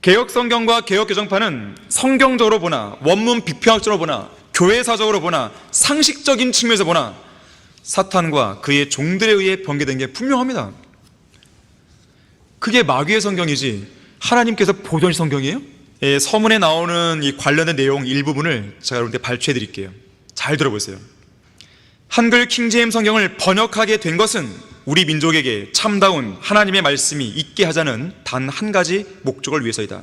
개혁성경과 개혁개정판은 성경적으로 보나 원문 비평학적으로 보나 교회사적으로 보나 상식적인 측면에서 보나 사탄과 그의 종들에 의해 변개된 게 분명합니다. 그게 마귀의 성경이지 하나님께서 보존 성경이에요? 서문에 나오는 이 관련된 내용 일부분을 제가 여러분께 발췌해 드릴게요. 잘 들어보세요. 한글 킹제임 성경을 번역하게 된 것은 우리 민족에게 참다운 하나님의 말씀이 있게 하자는 단 한 가지 목적을 위해서이다.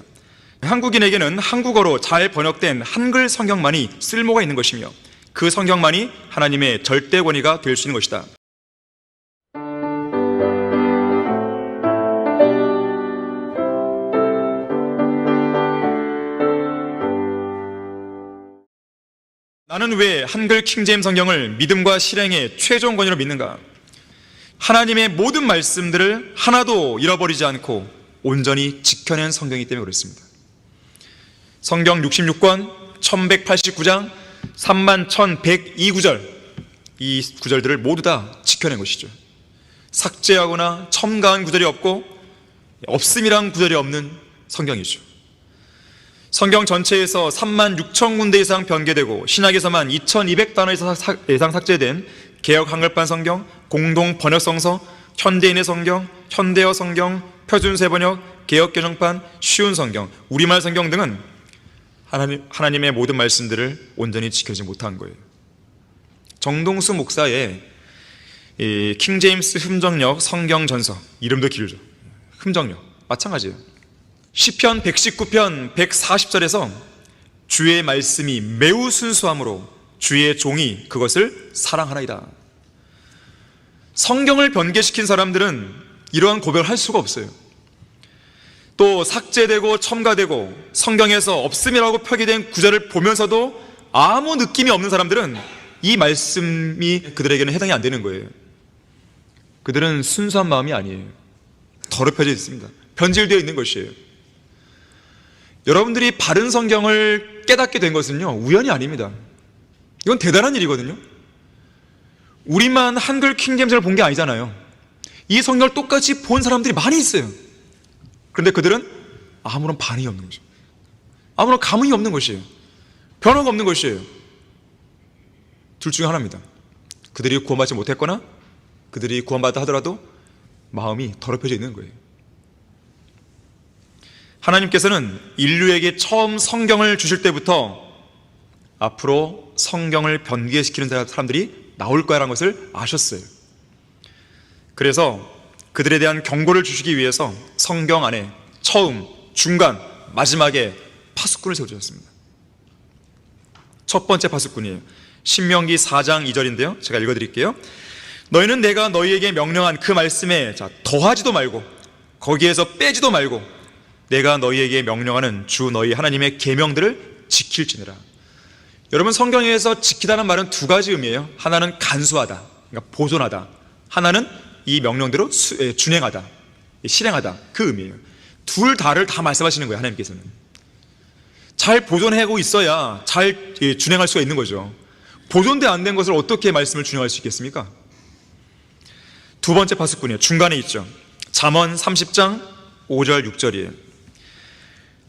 한국인에게는 한국어로 잘 번역된 한글 성경만이 쓸모가 있는 것이며 그 성경만이 하나님의 절대 권위가 될 수 있는 것이다. 나는 왜 한글 킹제임 성경을 믿음과 실행의 최종 권위로 믿는가? 하나님의 모든 말씀들을 하나도 잃어버리지 않고 온전히 지켜낸 성경이기 때문에 그렇습니다. 성경 66권 1189장 31,102구절, 이 구절들을 모두 다 지켜낸 것이죠. 삭제하거나 첨가한 구절이 없고 없음이란 구절이 없는 성경이죠. 성경 전체에서 36,000군데 이상 변개되고 신약에서만 2,200단어 이상 삭제된 개역 한글판 성경, 공동 번역성서, 현대인의 성경, 현대어 성경, 표준세 번역, 개역 개정판, 쉬운 성경, 우리말 성경 등은 하나님의 모든 말씀들을 온전히 지켜지 못한 거예요. 정동수 목사의 킹제임스 흠정역 성경 전서, 이름도 길죠. 흠정역 마찬가지예요. 시편 119편 140절에서 주의 말씀이 매우 순수함으로 주의 종이 그것을 사랑하나이다. 성경을 변개시킨 사람들은 이러한 고백을 할 수가 없어요. 또 삭제되고 첨가되고 성경에서 없음이라고 표기된 구절을 보면서도 아무 느낌이 없는 사람들은 이 말씀이 그들에게는 해당이 안 되는 거예요. 그들은 순수한 마음이 아니에요. 더럽혀져 있습니다. 변질되어 있는 것이에요. 여러분들이 바른 성경을 깨닫게 된 것은요, 우연이 아닙니다. 이건 대단한 일이거든요. 우리만 한글 킹제임스를 본 게 아니잖아요. 이 성경을 똑같이 본 사람들이 많이 있어요. 그런데 그들은 아무런 반응이 없는 거죠. 아무런 감흥이 없는 것이에요. 변화가 없는 것이에요. 둘 중에 하나입니다. 그들이 구원받지 못했거나 그들이 구원받다 하더라도 마음이 더럽혀져 있는 거예요. 하나님께서는 인류에게 처음 성경을 주실 때부터 앞으로 성경을 변개시키는 사람들이 나올 거라는 것을 아셨어요. 그래서 그들에 대한 경고를 주시기 위해서 성경 안에 처음, 중간, 마지막에 파수꾼을 세워주셨습니다. 첫 번째 파수꾼이에요. 신명기 4장 2절인데요 제가 읽어드릴게요. 너희는 내가 너희에게 명령한 그 말씀에 더하지도 말고 거기에서 빼지도 말고 내가 너희에게 명령하는 주 너희 하나님의 계명들을 지킬지니라. 여러분, 성경에서 지키다는 말은 두 가지 의미예요. 하나는 간수하다, 그러니까 보존하다. 하나는 이 명령대로 준행하다, 실행하다, 그 의미예요. 둘 다를 다 말씀하시는 거예요. 하나님께서는 잘 보존하고 있어야 잘 준행할 수가 있는 거죠. 보존돼 안 된 것을 어떻게 말씀을 준행할 수 있겠습니까? 두 번째 파수꾼이에요. 중간에 있죠. 잠언 30장 5절 6절이에요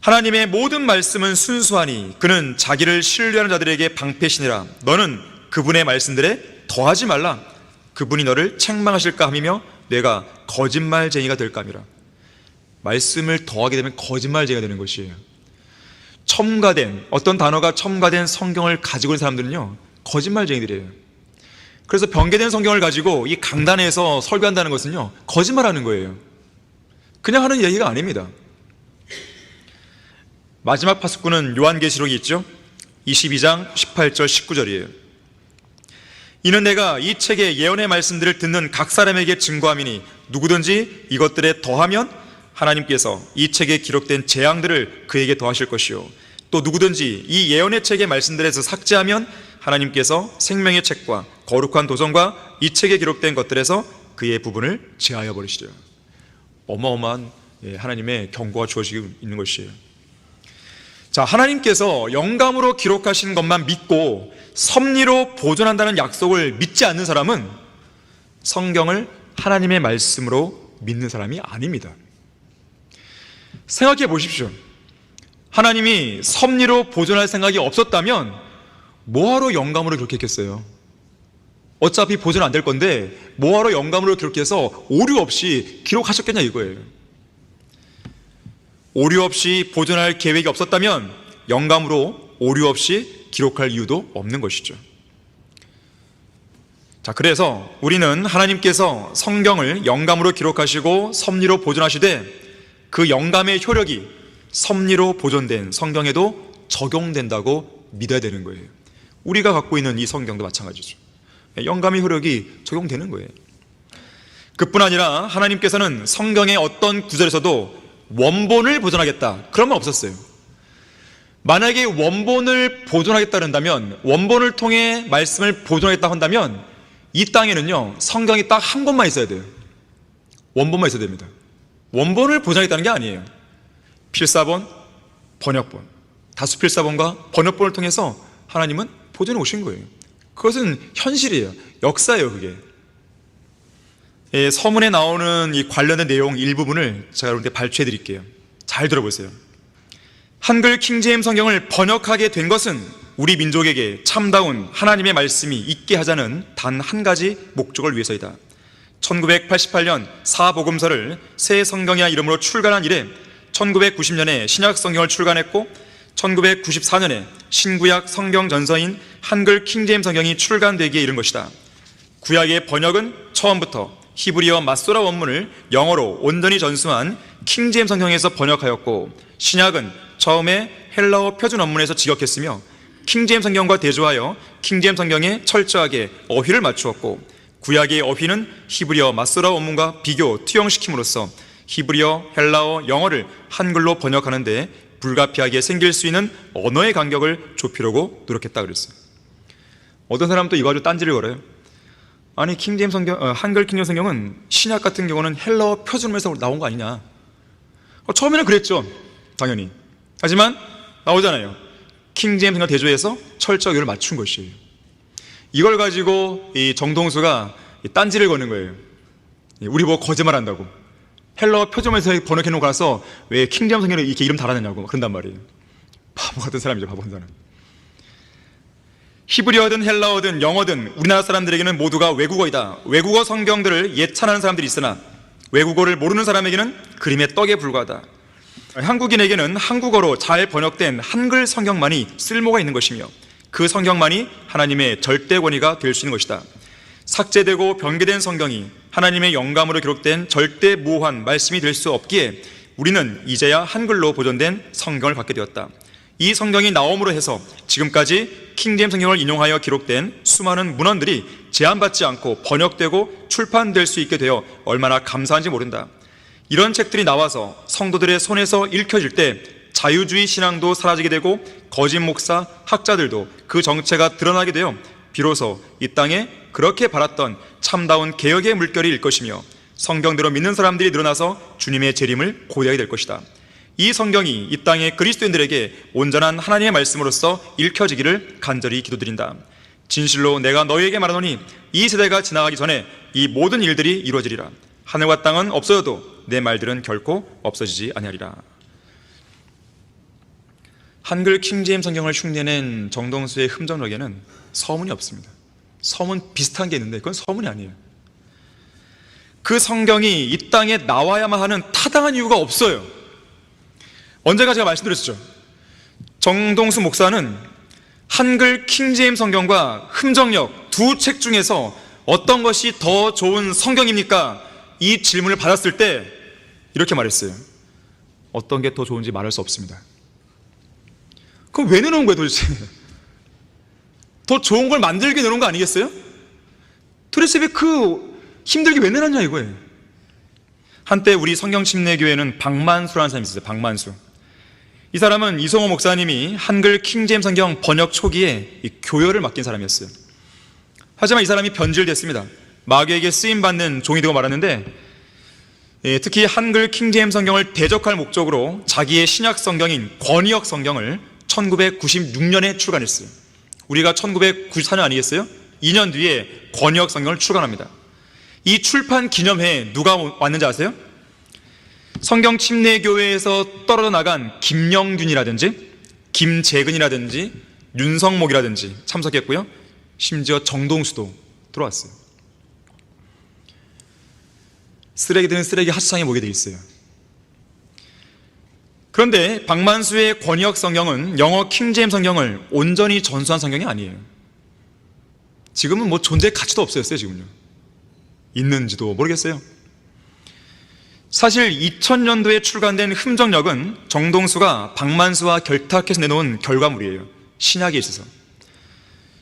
하나님의 모든 말씀은 순수하니 그는 자기를 신뢰하는 자들에게 방패시니라. 너는 그분의 말씀들에 더하지 말라. 그분이 너를 책망하실까 함이며 내가 거짓말쟁이가 될까 함이라. 말씀을 더하게 되면 거짓말쟁이가 되는 것이에요. 첨가된, 어떤 단어가 첨가된 성경을 가지고 있는 사람들은요, 거짓말쟁이들이에요. 그래서 변개된 성경을 가지고 이 강단에서 설교한다는 것은요, 거짓말하는 거예요. 그냥 하는 얘기가 아닙니다. 마지막 파수꾼은 요한계시록이 있죠. 22장 18절 19절이에요 이는 내가 이 책의 예언의 말씀들을 듣는 각 사람에게 증거함이니 누구든지 이것들에 더하면 하나님께서 이 책에 기록된 재앙들을 그에게 더하실 것이요 또 누구든지 이 예언의 책의 말씀들에서 삭제하면 하나님께서 생명의 책과 거룩한 도전과 이 책에 기록된 것들에서 그의 부분을 제하여 버리시리라. 어마어마한 하나님의 경고가 주어지고 있는 것이에요. 자, 하나님께서 영감으로 기록하신 것만 믿고 섭리로 보존한다는 약속을 믿지 않는 사람은 성경을 하나님의 말씀으로 믿는 사람이 아닙니다. 생각해 보십시오. 하나님이 섭리로 보존할 생각이 없었다면 뭐하러 영감으로 그렇게 했겠어요? 어차피 보존 안 될 건데 뭐하러 영감으로 기록해서 오류 없이 기록하셨겠냐 이거예요. 오류 없이 보존할 계획이 없었다면 영감으로 오류 없이 기록할 이유도 없는 것이죠. 자, 그래서 우리는 하나님께서 성경을 영감으로 기록하시고 섭리로 보존하시되 그 영감의 효력이 섭리로 보존된 성경에도 적용된다고 믿어야 되는 거예요. 우리가 갖고 있는 이 성경도 마찬가지죠. 영감의 효력이 적용되는 거예요. 그뿐 아니라 하나님께서는 성경의 어떤 구절에서도 원본을 보존하겠다 그런 말 없었어요. 만약에 원본을 보존하겠다 한다면, 원본을 통해 말씀을 보존하겠다 한다면 이 땅에는요 성경이 딱 한 권만 있어야 돼요. 원본만 있어야 됩니다. 원본을 보존하겠다는 게 아니에요. 필사본, 번역본, 다수 필사본과 번역본을 통해서 하나님은 보존해 오신 거예요. 그것은 현실이에요. 역사예요. 그게 서문에 나오는 이 관련된 내용 일부분을 제가 여러분께 발췌해 드릴게요. 잘 들어보세요. 한글 킹제임 성경을 번역하게 된 것은 우리 민족에게 참다운 하나님의 말씀이 있게 하자는 단 한 가지 목적을 위해서이다. 1988년 사복음서를 새 성경이라 이름으로 출간한 이래 1990년에 신약 성경을 출간했고 1994년에 신구약 성경 전서인 한글 킹제임 성경이 출간되기에 이른 것이다. 구약의 번역은 처음부터 히브리어 마소라 원문을 영어로 온전히 전수한 킹제임 성경에서 번역하였고, 신약은 처음에 헬라어 표준 원문에서 직역했으며 킹제임 성경과 대조하여 킹제임 성경에 철저하게 어휘를 맞추었고, 구약의 어휘는 히브리어 마소라 원문과 비교 투영시킴으로써 히브리어, 헬라어, 영어를 한글로 번역하는 데 불가피하게 생길 수 있는 언어의 간격을 좁히려고 노력했다 그랬어요. 어떤 사람은 또 이거 가지고 딴지를 걸어요. 아니 킹제임 성경, 한글 킹제임 성경은 신약 같은 경우는 헬라어 표준문에서 나온 거 아니냐. 처음에는 그랬죠, 당연히. 하지만 나오잖아요. 킹제임 성경 대조해서 철저하게 맞춘 것이에요. 이걸 가지고 이 정동수가 딴지를 거는 거예요. 우리 뭐 거짓말한다고. 헬라어 표준문에서 번역해 놓고 나서 왜 킹제임 성경에 이렇게 이름 달아냈냐고 그런단 말이에요. 바보 같은 사람이죠, 바보 같은 사람. 히브리어든 헬라어든 영어든 우리나라 사람들에게는 모두가 외국어이다. 외국어 성경들을 예찬하는 사람들이 있으나 외국어를 모르는 사람에게는 그림의 떡에 불과하다. 한국인에게는 한국어로 잘 번역된 한글 성경만이 쓸모가 있는 것이며 그 성경만이 하나님의 절대 권위가 될 수 있는 것이다. 삭제되고 변개된 성경이 하나님의 영감으로 기록된 절대 무오한 말씀이 될 수 없기에 우리는 이제야 한글로 보존된 성경을 갖게 되었다. 이 성경이 나옴으로 해서 지금까지 킹제임 성경을 인용하여 기록된 수많은 문헌들이 제한받지 않고 번역되고 출판될 수 있게 되어 얼마나 감사한지 모른다. 이런 책들이 나와서 성도들의 손에서 읽혀질 때 자유주의 신앙도 사라지게 되고 거짓 목사, 학자들도 그 정체가 드러나게 되어 비로소 이 땅에 그렇게 바랐던 참다운 개혁의 물결이 일 것이며 성경대로 믿는 사람들이 늘어나서 주님의 재림을 고대하게 될 것이다. 이 성경이 이 땅의 그리스도인들에게 온전한 하나님의 말씀으로서 읽혀지기를 간절히 기도드린다. 진실로 내가 너희에게 말하노니 이 세대가 지나가기 전에 이 모든 일들이 이루어지리라. 하늘과 땅은 없어져도 내 말들은 결코 없어지지 아니하리라. 한글 킹제임 성경을 흉내낸 정동수의 흠정록에는 서문이 없습니다. 서문 비슷한 게 있는데 그건 서문이 아니에요. 그 성경이 이 땅에 나와야만 하는 타당한 이유가 없어요. 언제가 제가 말씀드렸죠. 정동수 목사는 한글 킹제임 성경과 흠정역 두 책 중에서 어떤 것이 더 좋은 성경입니까? 이 질문을 받았을 때 이렇게 말했어요. 어떤 게 더 좋은지 말할 수 없습니다. 그럼 왜 내놓은 거예요 도대체? 더 좋은 걸 만들게 내놓은 거 아니겠어요? 도대체 왜 그 힘들게 왜 내놨냐 이거예요. 한때 우리 성경침례교회는 박만수라는 사람이 있었어요. 박만수. 이 사람은 이성호 목사님이 한글 킹제임 성경 번역 초기에 이 교열을 맡긴 사람이었어요. 하지만 이 사람이 변질됐습니다. 마귀에게 쓰임받는 종이 되고 말았는데, 특히 한글 킹제임 성경을 대적할 목적으로 자기의 신약 성경인 권위역 성경을 1996년에 출간했어요. 우리가 1994년 아니겠어요? 2년 뒤에 권위역 성경을 출간합니다. 이 출판 기념회에 누가 왔는지 아세요? 성경 침례교회에서 떨어져 나간 김영균이라든지 김재근이라든지 윤성목이라든지 참석했고요. 심지어 정동수도 들어왔어요. 쓰레기들은 쓰레기 하수장에 모게 돼 있어요. 그런데 박만수의 권역 성경은 영어 킹제임 성경을 온전히 전수한 성경이 아니에요. 지금은 뭐 존재 가치도 없어졌어요. 지금요. 있는지도 모르겠어요. 사실 2000년도에 출간된 흠정역은 정동수가 박만수와 결탁해서 내놓은 결과물이에요. 신약에 있어서.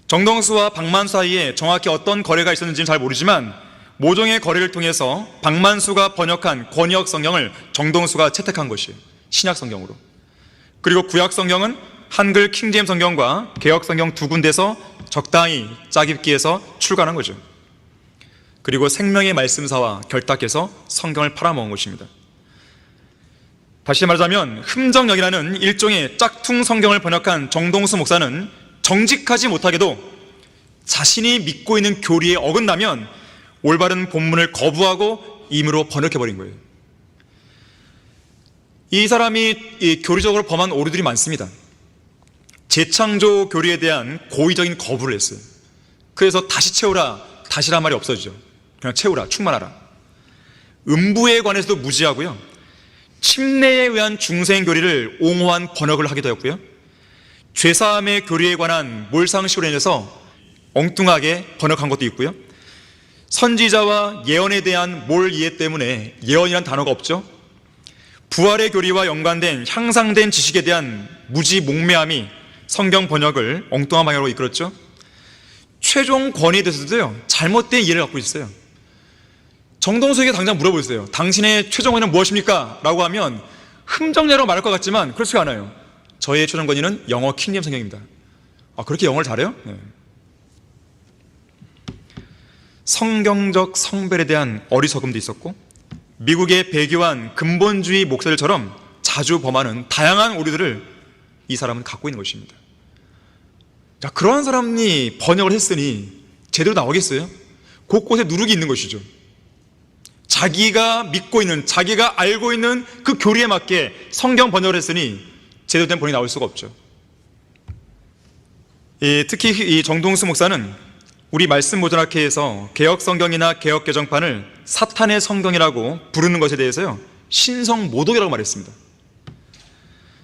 정동수와 박만수 사이에 정확히 어떤 거래가 있었는지는 잘 모르지만 모종의 거래를 통해서 박만수가 번역한 권역 성경을 정동수가 채택한 것이에요. 신약 성경으로. 그리고 구약 성경은 한글 킹제임 성경과 개역 성경 두 군데서 적당히 짜깁기 해서 출간한 거죠. 그리고 생명의 말씀사와 결탁해서 성경을 팔아먹은 것입니다. 다시 말하자면 흠정역이라는 일종의 짝퉁 성경을 번역한 정동수 목사는 정직하지 못하게도 자신이 믿고 있는 교리에 어긋나면 올바른 본문을 거부하고 임의로 번역해버린 거예요. 이 사람이 교리적으로 범한 오류들이 많습니다. 재창조 교리에 대한 고의적인 거부를 했어요. 그래서 다시 채우라, 다시란 말이 없어지죠. 그냥 채우라, 충만하라. 음부에 관해서도 무지하고요. 침례에 의한 중생 교리를 옹호한 번역을 하게 되었고요. 죄사함의 교리에 관한 몰상식으로 인해서 엉뚱하게 번역한 것도 있고요. 선지자와 예언에 대한 몰 이해 때문에 예언이란 단어가 없죠. 부활의 교리와 연관된 향상된 지식에 대한 무지 몽매함이 성경 번역을 엉뚱한 방향으로 이끌었죠. 최종 권위에 대해서도요, 잘못된 이해를 갖고 있어요. 정동수에게 당장 물어보세요. 당신의 최종 권위는 무엇입니까? 라고 하면 흠정례로 말할 것 같지만 그렇지가 않아요. 저의 최종 권위는 영어 킹제임 성경입니다. 아, 그렇게 영어를 잘해요? 네. 성경적 성별에 대한 어리석음도 있었고, 미국의 배교한 근본주의 목사들처럼 자주 범하는 다양한 오류들을 이 사람은 갖고 있는 것입니다. 자, 그러한 사람이 번역을 했으니 제대로 나오겠어요? 곳곳에 누룩이 있는 것이죠. 자기가 믿고 있는, 자기가 알고 있는 그 교리에 맞게 성경 번역을 했으니 제대로 된 번역이 나올 수가 없죠. 특히 이 정동수 목사는 우리 말씀 모전학회에서 개역 성경이나 개역 개정판을 사탄의 성경이라고 부르는 것에 대해서요, 신성 모독이라고 말했습니다.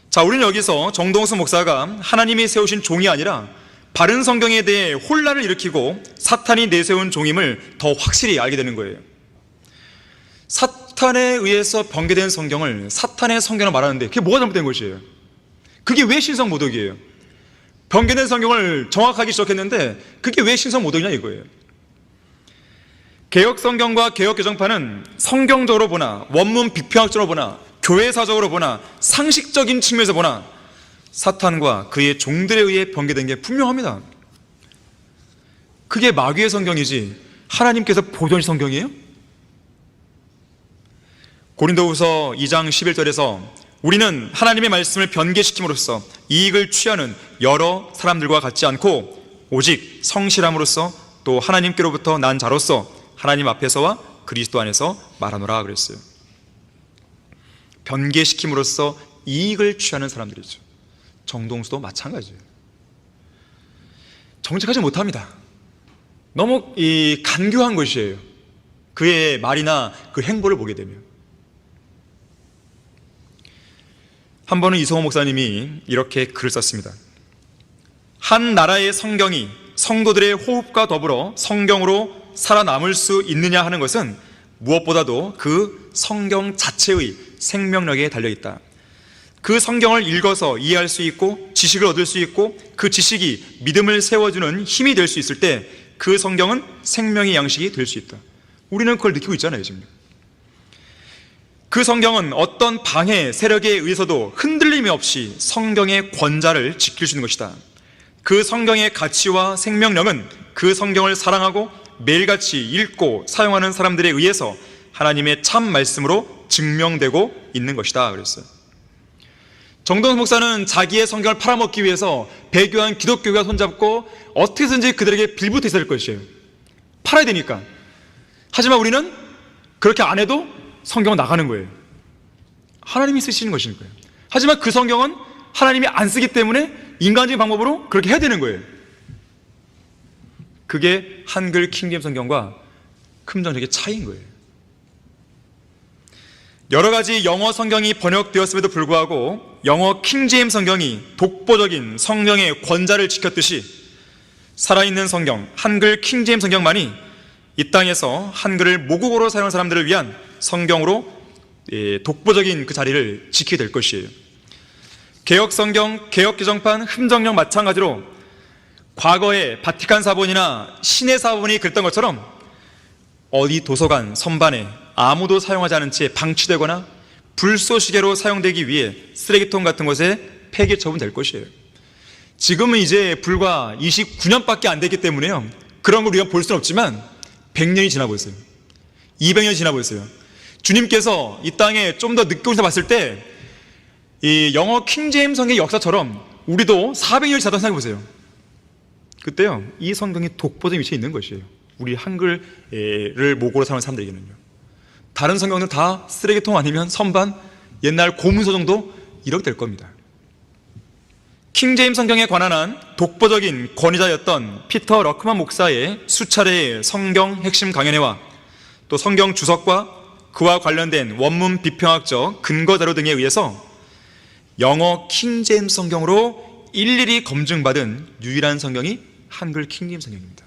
자, 우리는 여기서 정동수 목사가 하나님이 세우신 종이 아니라 바른 성경에 대해 혼란을 일으키고 사탄이 내세운 종임을 더 확실히 알게 되는 거예요. 사탄에 의해서 변개된 성경을 사탄의 성경으로 말하는데 그게 뭐가 잘못된 것이에요? 그게 왜 신성 모독이에요? 변개된 성경을 정확하게 지적했는데 그게 왜 신성 모독이냐 이거예요. 개역 성경과 개역 개정판은 성경적으로 보나 원문 비평학적으로 보나 교회사적으로 보나 상식적인 측면에서 보나 사탄과 그의 종들에 의해 변개된 게 분명합니다. 그게 마귀의 성경이지 하나님께서 보존하신 성경이에요? 고린도후서 2장 11절에서 우리는 하나님의 말씀을 변개시킴으로써 이익을 취하는 여러 사람들과 같지 않고 오직 성실함으로써 또 하나님께로부터 난 자로서 하나님 앞에서와 그리스도 안에서 말하노라 그랬어요. 변개시킴으로써 이익을 취하는 사람들이죠. 정동수도 마찬가지예요. 정직하지 못합니다. 너무 간교한 것이에요. 그의 말이나 그 행보를 보게 되면. 한 번은 이성호 목사님이 이렇게 글을 썼습니다. 한 나라의 성경이 성도들의 호흡과 더불어 성경으로 살아남을 수 있느냐 하는 것은 무엇보다도 그 성경 자체의 생명력에 달려있다. 그 성경을 읽어서 이해할 수 있고 지식을 얻을 수 있고 그 지식이 믿음을 세워주는 힘이 될 수 있을 때 그 성경은 생명의 양식이 될 수 있다. 우리는 그걸 느끼고 있잖아요 지금. 그 성경은 어떤 방해 세력에 의해서도 흔들림이 없이 성경의 권자를 지킬 수 있는 것이다. 그 성경의 가치와 생명력은 그 성경을 사랑하고 매일같이 읽고 사용하는 사람들에 의해서 하나님의 참 말씀으로 증명되고 있는 것이다 그랬어요. 정동수 목사는 자기의 성경을 팔아먹기 위해서 배교한 기독교가 손잡고 어떻게든지 그들에게 빌붙어 있을 것이에요. 팔아야 되니까. 하지만 우리는 그렇게 안 해도 성경은 나가는 거예요. 하나님이 쓰시는 것인 거예요. 하지만 그 성경은 하나님이 안 쓰기 때문에 인간적인 방법으로 그렇게 해야 되는 거예요. 그게 한글 킹제임스 성경과 금전적인 차이인 거예요. 여러 가지 영어 성경이 번역되었음에도 불구하고 영어 킹제임스 성경이 독보적인 성경의 권자를 지켰듯이 살아있는 성경, 한글 킹제임스 성경만이 이 땅에서 한글을 모국어로 사용하는 사람들을 위한 성경으로 독보적인 그 자리를 지키게 될 것이에요. 개혁성경, 개혁개정판, 흠정령 마찬가지로 과거에 바티칸 사본이나 신의 사본이 그랬던 것처럼 어디 도서관 선반에 아무도 사용하지 않은 채 방치되거나 불쏘시개로 사용되기 위해 쓰레기통 같은 곳에 폐기 처분될 것이에요. 지금은 이제 불과 29년밖에 안 됐기 때문에요, 그런 걸 우리가 볼 수는 없지만 100년이 지나고 있어요. 200년이 지나고 있어요. 주님께서 이 땅에 좀 더 늦게 오셔서 봤을 때 이 영어 킹제임스 성경의 역사처럼 우리도 400년이 지나다 생각해 보세요. 그때요, 이 성경이 독보적인 위치에 있는 것이에요. 우리 한글을 모국어로 사용하는 사람들에게는요. 다른 성경은 다 쓰레기통 아니면 선반, 옛날 고문서 정도 이렇게 될 겁니다. 킹제임스 성경에 관한 한 독보적인 권위자였던 피터 러크만 목사의 수차례의 성경 핵심 강연회와 또 성경 주석과 그와 관련된 원문 비평학적 근거 자료 등에 의해서 영어 킹제임스 성경으로 일일이 검증받은 유일한 성경이 한글 킹제임스 성경입니다.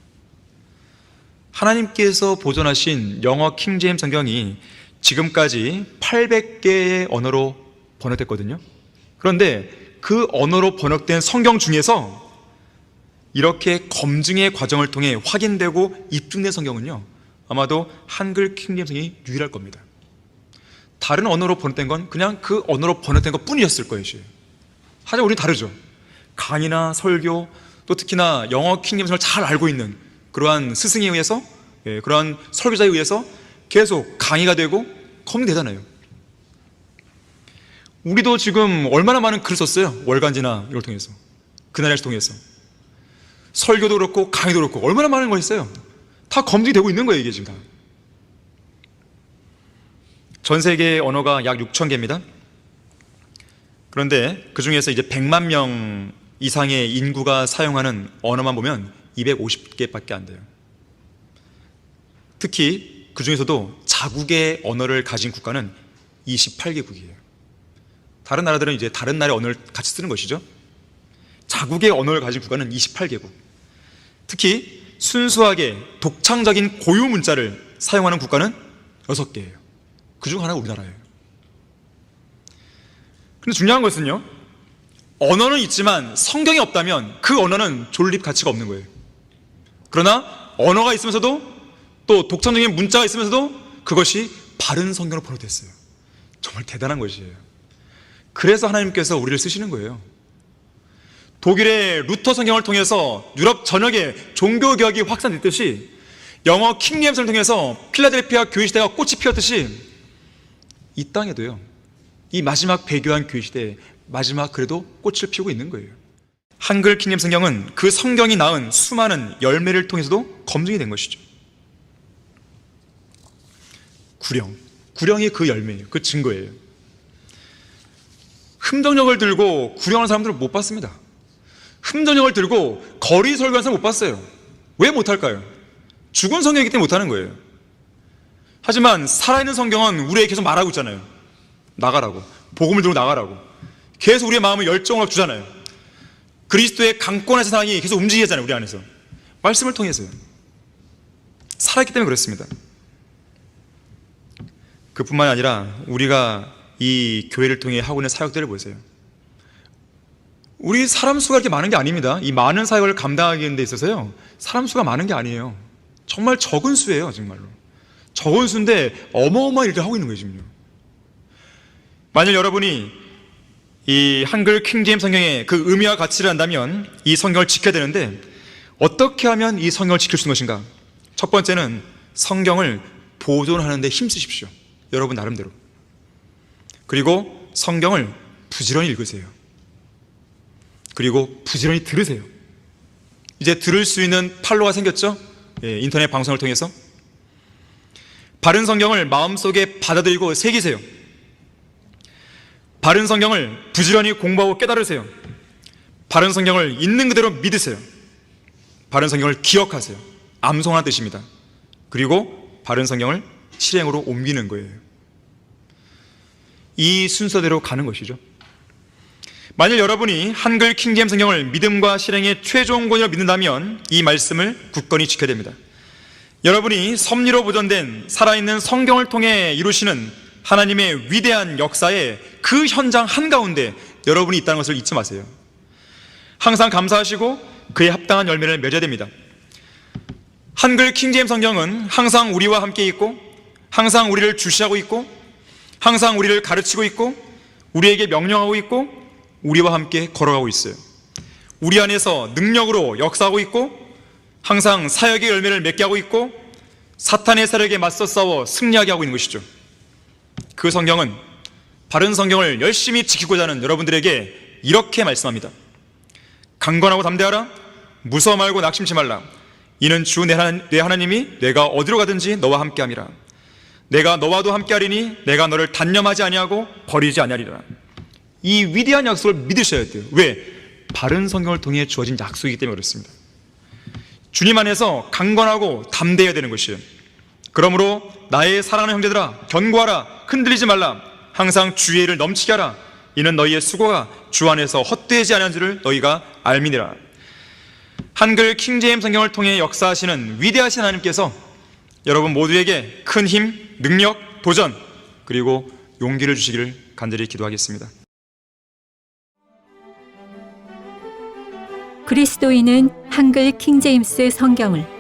하나님께서 보존하신 영어 킹제임스 성경이 지금까지 800개의 언어로 번역됐거든요. 그런데 그 언어로 번역된 성경 중에서 이렇게 검증의 과정을 통해 확인되고 입증된 성경은요, 아마도 한글 킹제임스 성경이 유일할 겁니다. 다른 언어로 번역된 건 그냥 그 언어로 번역된 것 뿐이었을 거예요. 하지만 우리는 다르죠. 강의나 설교, 또 특히나 영어 킹제임스 성경을 잘 알고 있는 그러한 스승에 의해서, 그러한 설교자에 의해서 계속 강의가 되고 검증되잖아요. 우리도 지금 얼마나 많은 글을 썼어요. 월간지나 이걸 통해서, 그날을 통해서 설교도 그렇고 강의도 그렇고 얼마나 많은 거 있어요. 다 검증이 되고 있는 거예요. 이게 지금 다. 전 세계의 언어가 약 6,000개입니다. 그런데 그 중에서 이제 100만 명 이상의 인구가 사용하는 언어만 보면 250개밖에 안 돼요. 특히 그 중에서도 자국의 언어를 가진 국가는 28개국이에요. 다른 나라들은 이제 다른 나라의 언어를 같이 쓰는 것이죠. 자국의 언어를 가진 국가는 28개국. 특히 순수하게 독창적인 고유 문자를 사용하는 국가는 6개예요. 그중 하나가 우리나라예요. 근데 중요한 것은요, 언어는 있지만 성경이 없다면 그 언어는 존립 가치가 없는 거예요. 그러나 언어가 있으면서도 또 독창적인 문자가 있으면서도 그것이 바른 성경으로 번역됐어요. 정말 대단한 것이에요. 그래서 하나님께서 우리를 쓰시는 거예요. 독일의 루터 성경을 통해서 유럽 전역에 종교개혁이 확산됐듯이 영어 킹제임스를 통해서 필라델피아 교회 시대가 꽃이 피었듯이 이 땅에도요, 이 마지막 배교한 교회 시대에 마지막 그래도 꽃을 피우고 있는 거예요. 한글 킹제임스 성경은 그 성경이 낳은 수많은 열매를 통해서도 검증이 된 것이죠. 구령이 그 열매예요. 그 증거예요. 흠정력을 들고 구령하는 사람들은 못 봤습니다. 흠정력을 들고 거리 설교하는 사람 못 봤어요. 왜 못할까요? 죽은 성경이기 때문에 못하는 거예요. 하지만 살아있는 성경은 우리에게 계속 말하고 있잖아요. 나가라고, 복음을 들고 나가라고 계속 우리의 마음을 열정을 주잖아요. 그리스도의 강권한 세상이 계속 움직이잖아요. 우리 안에서 말씀을 통해서요. 살아있기 때문에 그렇습니다. 그뿐만 아니라 우리가 이 교회를 통해 하고 있는 사역들을 보세요. 우리 사람 수가 이렇게 많은 게 아닙니다. 이 많은 사역을 감당하기 데 있어서요, 사람 수가 많은 게 아니에요. 정말 적은 수예요. 정말로 적은 수인데 어마어마한 일을 하고 있는 거예요. 지금요. 만일 여러분이 이 한글 킹제임스 성경의 그 의미와 가치를 안다면 이 성경을 지켜야 되는데 어떻게 하면 이 성경을 지킬 수 있는 것인가? 첫 번째는 성경을 보존하는 데 힘쓰십시오. 여러분 나름대로. 그리고 성경을 부지런히 읽으세요. 그리고 부지런히 들으세요. 이제 들을 수 있는 판로가 생겼죠? 인터넷 방송을 통해서. 바른 성경을 마음속에 받아들이고 새기세요. 바른 성경을 부지런히 공부하고 깨달으세요. 바른 성경을 있는 그대로 믿으세요. 바른 성경을 기억하세요. 암송하는 뜻입니다. 그리고 바른 성경을 실행으로 옮기는 거예요. 이 순서대로 가는 것이죠. 만일 여러분이 한글 킹제임스 성경을 믿음과 실행의 최종권이라고 믿는다면 이 말씀을 굳건히 지켜야 됩니다. 여러분이 섭리로 보존된 살아있는 성경을 통해 이루시는 하나님의 위대한 역사의 그 현장 한가운데 여러분이 있다는 것을 잊지 마세요. 항상 감사하시고 그에 합당한 열매를 맺어야 됩니다. 한글 킹제임스 성경은 항상 우리와 함께 있고, 항상 우리를 주시하고 있고, 항상 우리를 가르치고 있고, 우리에게 명령하고 있고, 우리와 함께 걸어가고 있어요. 우리 안에서 능력으로 역사하고 있고, 항상 사역의 열매를 맺게 하고 있고, 사탄의 세력에 맞서 싸워 승리하게 하고 있는 것이죠. 그 성경은 바른 성경을 열심히 지키고자 하는 여러분들에게 이렇게 말씀합니다. 강건하고 담대하라. 무서워 말고 낙심치 말라. 이는 주 내 하나님이 내가 어디로 가든지 너와 함께함이라. 내가 너와도 함께하리니 내가 너를 단념하지 아니하고 버리지 아니하리라. 이 위대한 약속을 믿으셔야 돼요. 왜? 바른 성경을 통해 주어진 약속이기 때문에 그렇습니다. 주님 안에서 강건하고 담대해야 되는 것이에요. 그러므로 나의 사랑하는 형제들아, 견고하라. 흔들리지 말라. 항상 주의 일을 넘치게 하라. 이는 너희의 수고가 주 안에서 헛되지 아니한 줄을 너희가 알미니라. 한글 킹제임스 성경을 통해 역사하시는 위대하신 하나님께서 여러분 모두에게 큰 힘, 능력, 도전, 그리고 용기를 주시기를 간절히 기도하겠습니다. 그리스도인은 한글 킹제임스 성경을